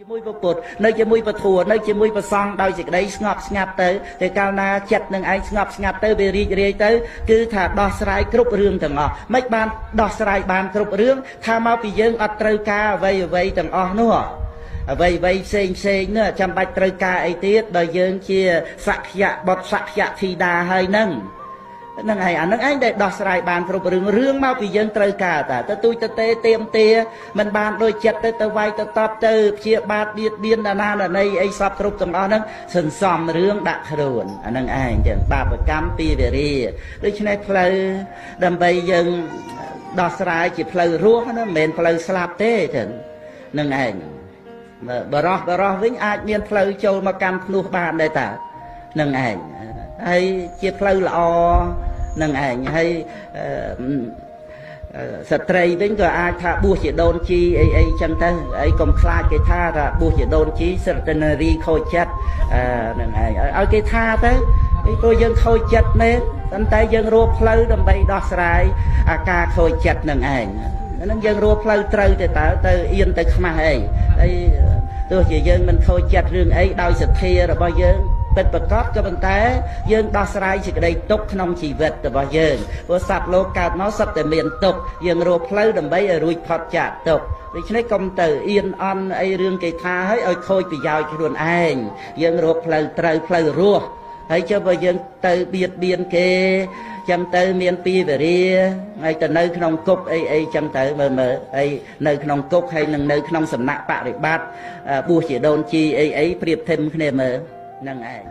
ជាមួយពុទ្ធនៅជាមួយពធនៅជាមួយប្រសង់ដោយសេចក្តីស្ងប់ស្ងាត់ទៅតែកាលណាចិត្តនឹងឯងស្ងប់ស្ងាត់ទៅវារីករាយទៅគឺថាដោះស្រាយគ្រប់រឿងទាំងអស់មិនបានដោះស្រាយបានគ្រប់រឿងថាមកពីយើងអត់ត្រូវការអ្វីទាំងអស់នោះអ្វីផ្សេងនោះចាំបាច់ត្រូវការអីទៀតដល់យើងជាសក្យៈបុត្រសក្យៈធីតាហើយហ្នឹងហ្នឹងហើយអាហ្នឹងឯងដែលដោះស្រាយបានគ្រប់រឿងមកពីយើងត្រូវការតែទូចទៅទៀមទាមិនបានដូចចិត្តទៅវាយទៅតបទៅព្យាបាទបៀតបៀនណាណីអីសពគ្រប់ទាំងអស់ហ្នឹងសន្សំរឿងដាក់ខ្លួនអាហ្នឹងឯងចឹងបាបកម្មពីវេរាដូច្នេះផ្លូវដើម្បីយើងដោះស្រាយជាផ្លូវរស់ណាមិនមែនផ្លូវស្លាប់ទេចឹងហ្នឹងឯងបរោះវិញអាចមានផ្លូវចូលមកកម្មភ្នោះបានដែរតាហ្នឹងឯងហើយជាផ្លូវល្អនឹងឯងហើយស្ត្រីវិញក៏អាចថាបួសជាដូនជីអីចឹងទៅអីកុំខ្លាចគេថាបួសជាដូនជីសិទ្ធិនារីខូចចិត្តនឹងឯងឲ្យគេថាទៅព្រោះយើងខូចចិត្តមែនប៉ុន្តែយើងរកផ្លូវដើម្បីដោះស្រាយអាការខូចចិត្តនឹងឯងហ្នឹងយើងរកផ្លូវត្រូវទៅអៀនទៅខ្មាស់អីហើយទោះជាយើងមិនខូចចិត្តរឿងអីដោយសទ្ធារបស់យើងពិតប្រកបក៏ប៉ុន្តែយើងដោះស្រាយសេចក្តីទុក្ខក្នុងជីវិតរបស់យើងព្រោះសត្វលោកកើតមកសុទ្ធតែមានទុក្ខយើងរកផ្លូវដើម្បីឲ្យរួចផុតចាកទុក្ខដូច្នេះកុំទៅអៀនអន់អីរឿងគេថាឲ្យខូចប្រយោជន៍ខ្លួនឯងយើងរកផ្លូវត្រូវផ្លូវរស់ហើយចុះបើយើងទៅបៀតបៀនគេចឹងទៅមានពីវេរាហើយទៅនៅក្នុងគុកអីចឹងទៅមើលហើយនៅក្នុងគុកហើយនឹងនៅក្នុងសំណាក់បរិបត្តិបួសជាដូនជីអីប្រៀបធៀបគ្នាមើលហ្នឹងឯង